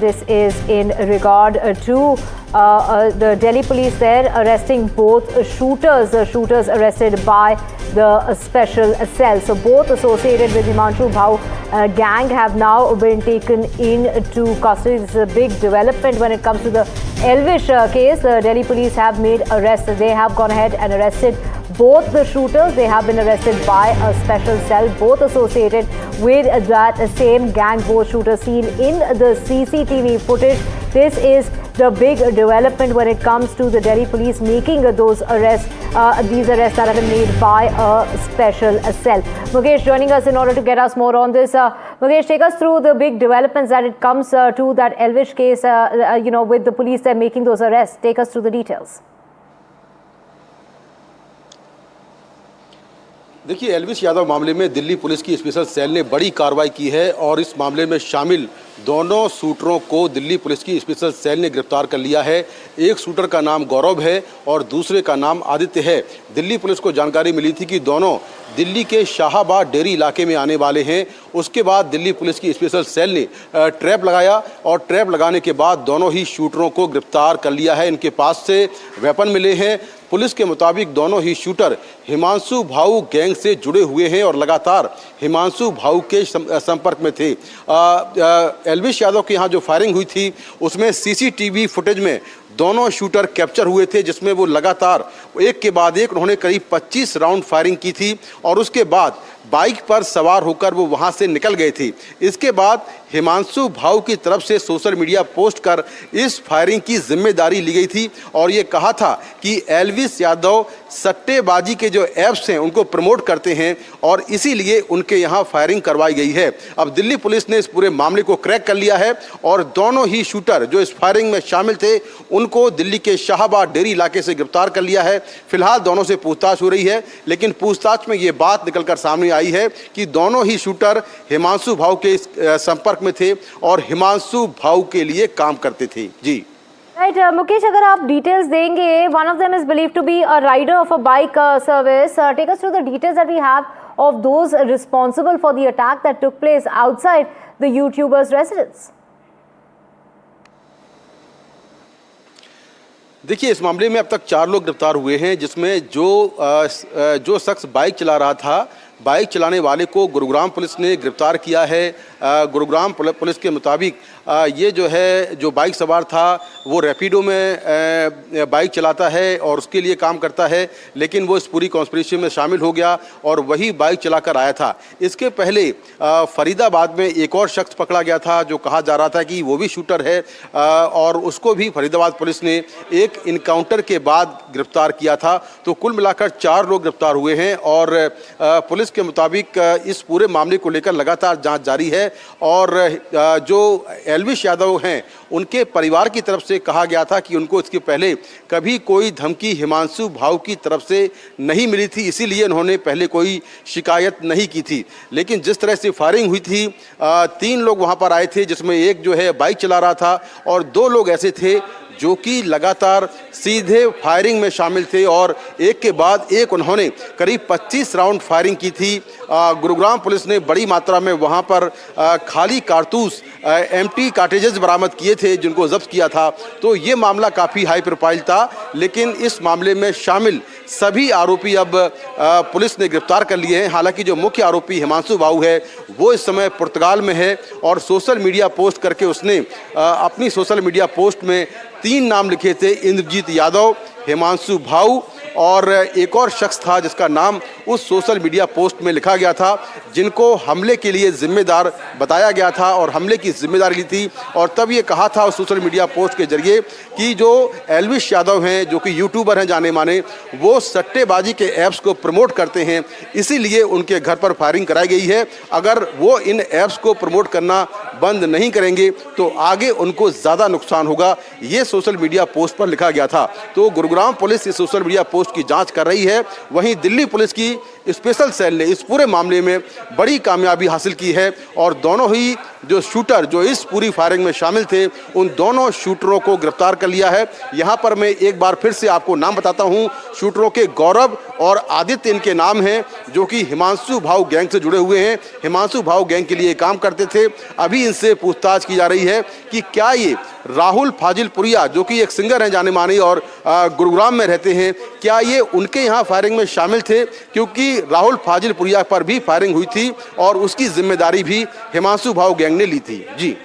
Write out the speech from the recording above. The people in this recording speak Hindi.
This is in regard to the Delhi police there arresting both shooters. The shooters arrested by the special cell. So both associated with Himanshu Bhau gang have now been taken into custody. This is a big development when it comes to the Elvish case. The Delhi police have made arrests. They have gone ahead and arrested both the shooters. They have been arrested by a special cell, both associated with that same gang, both shooters seen in the CCTV footage. This is the big development when it comes to the Delhi police making those arrests, these arrests that have been made by a special cell. Mukesh joining us in order to get us more on this. Mukesh, take us through the big developments that it comes to that Elvish case, with the police there making those arrests. Take us through the details. देखिए, एल्विश यादव मामले में दिल्ली पुलिस की स्पेशल सेल ने बड़ी कार्रवाई की है और इस मामले में शामिल दोनों शूटरों को दिल्ली पुलिस की स्पेशल सेल ने गिरफ्तार कर लिया है। एक शूटर का नाम गौरव है और दूसरे का नाम आदित्य है। दिल्ली पुलिस को जानकारी मिली थी कि दोनों दिल्ली के शाहाबाद डेरी इलाके में आने वाले हैं। उसके बाद दिल्ली पुलिस की स्पेशल सेल ने ट्रैप लगाया और ट्रैप लगाने के बाद दोनों ही शूटरों को गिरफ्तार कर लिया है। इनके पास से वेपन मिले हैं। पुलिस के मुताबिक दोनों ही शूटर हिमांशु भाऊ गैंग से जुड़े हुए हैं और लगातार हिमांशु भाऊ के संपर्क में थे। एल्विश यादव के यहाँ जो फायरिंग हुई थी उसमें सीसीटीवी फुटेज में दोनों शूटर कैप्चर हुए थे, जिसमें वो लगातार एक के बाद एक उन्होंने करीब 25 राउंड फायरिंग की थी और उसके बाद बाइक पर सवार होकर वो वहां से निकल गए थे। इसके बाद हिमांशु भाऊ की तरफ से सोशल मीडिया पोस्ट कर इस फायरिंग की जिम्मेदारी ली गई थी और ये कहा था कि एल्विश यादव सट्टेबाजी के जो ऐप्स हैं उनको प्रमोट करते हैं और इसीलिए उनके यहाँ फायरिंग करवाई गई है। अब दिल्ली पुलिस ने इस पूरे मामले को क्रैक कर लिया है और दोनों ही शूटर जो इस फायरिंग में शामिल थे उनको दिल्ली के शाहाबाद डेरी इलाके से गिरफ्तार कर लिया है। फिलहाल दोनों से पूछताछ हो रही है, लेकिन पूछताछ में ये बात निकलकर सामने आई है कि दोनों ही शूटर हिमांशु भाऊ के संपर्क में थे और हिमांशु भाऊ के लिए काम करते थे। जी Right, Mukesh, अगर आप डिटेल्स देंगे, one of them is believed to be a rider of a bike service. Take us through the details that we have of those responsible for the attack that took place outside the YouTuber's residence. देखिए, इस मामले में अब तक 4 लोग गिरफ्तार हुए हैं, जिसमें जो शख्स बाइक चला रहा था, बाइक चलाने वाले को गुरुग्राम पुलिस ने गिरफ्तार किया है। गुरुग्राम पुलिस के मुताबिक ये जो बाइक सवार था वो रैपिडो में बाइक चलाता है और उसके लिए काम करता है, लेकिन वो इस पूरी कॉन्स्पिरेसी में शामिल हो गया और वही बाइक चलाकर आया था। इसके पहले फरीदाबाद में एक और शख्स पकड़ा गया था जो कहा जा रहा था कि वो भी शूटर है और उसको भी फरीदाबाद पुलिस ने एक इनकाउंटर के बाद गिरफ्तार किया था। तो कुल मिलाकर 4 लोग गिरफ्तार हुए हैं और पुलिस के मुताबिक इस पूरे मामले को लेकर लगातार जांच जारी है और जो एल्विश यादव हैं उनके परिवार की तरफ से कहा गया था कि उनको इसके पहले कभी कोई धमकी हिमांशु भाऊ की तरफ से नहीं मिली थी, इसीलिए उन्होंने पहले कोई शिकायत नहीं की थी। लेकिन जिस तरह से फायरिंग हुई थी, 3 लोग वहां पर आए थे, जिसमें एक जो है बाइक चला रहा था और 2 लोग ऐसे थे जो कि लगातार सीधे फायरिंग में शामिल थे और एक के बाद एक उन्होंने करीब 25 राउंड फायरिंग की थी। गुरुग्राम पुलिस ने बड़ी मात्रा में वहां पर खाली कारतूस एम्प्टी कार्ट्रिजेज बरामद किए थे जिनको जब्त किया था। तो ये मामला काफ़ी हाई प्रोफाइल था, लेकिन इस मामले में शामिल सभी आरोपी अब पुलिस ने गिरफ्तार कर लिए हैं। हालांकि जो मुख्य आरोपी हिमांशु भाऊ है वो इस समय पुर्तगाल में है और सोशल मीडिया पोस्ट करके उसने अपनी सोशल मीडिया पोस्ट में 3 नाम लिखे थे, इंद्रजीत यादव, हिमांशु भाऊ और एक और शख्स था जिसका नाम उस सोशल मीडिया पोस्ट में लिखा गया था, जिनको हमले के लिए जिम्मेदार बताया गया था और हमले की जिम्मेदारी ली थी। और तब ये कहा था उस सोशल मीडिया पोस्ट के जरिए कि जो एल्विश यादव हैं, जो कि यूट्यूबर हैं जाने माने, वो सट्टेबाजी के ऐप्स को प्रमोट करते हैं, इसीलिए उनके घर पर फायरिंग कराई गई है। अगर वो इन ऐप्स को प्रमोट करना बंद नहीं करेंगे तो आगे उनको ज़्यादा नुकसान होगा, ये सोशल मीडिया पोस्ट पर लिखा गया था। तो गुरुग्राम पुलिस इस सोशल मीडिया पोस्ट की जांच कर रही है। वहीं दिल्ली पुलिस की स्पेशल सेल ने इस पूरे मामले में बड़ी कामयाबी हासिल की है और दोनों ही जो शूटर जो इस पूरी फायरिंग में शामिल थे उन दोनों शूटरों को गिरफ्तार कर लिया है। यहाँ पर मैं एक बार फिर से आपको नाम बताता हूँ, शूटरों के गौरव और आदित्य इनके नाम हैं, जो कि हिमांशु भाऊ गैंग से जुड़े हुए हैं। हिमांशु भाऊ गैंग के लिए काम करते थे। अभी इनसे पूछताछ की जा रही है कि क्या ये राहुल फाजिलपुरिया, जो कि एक सिंगर हैं जाने माने और गुरुग्राम में रहते हैं, क्या ये उनके यहाँ फायरिंग में शामिल थे, क्योंकि राहुल फाजिलपुरिया पर भी फायरिंग हुई थी और उसकी जिम्मेदारी भी हिमांशु भाऊ गैंग ने ली थी। जी।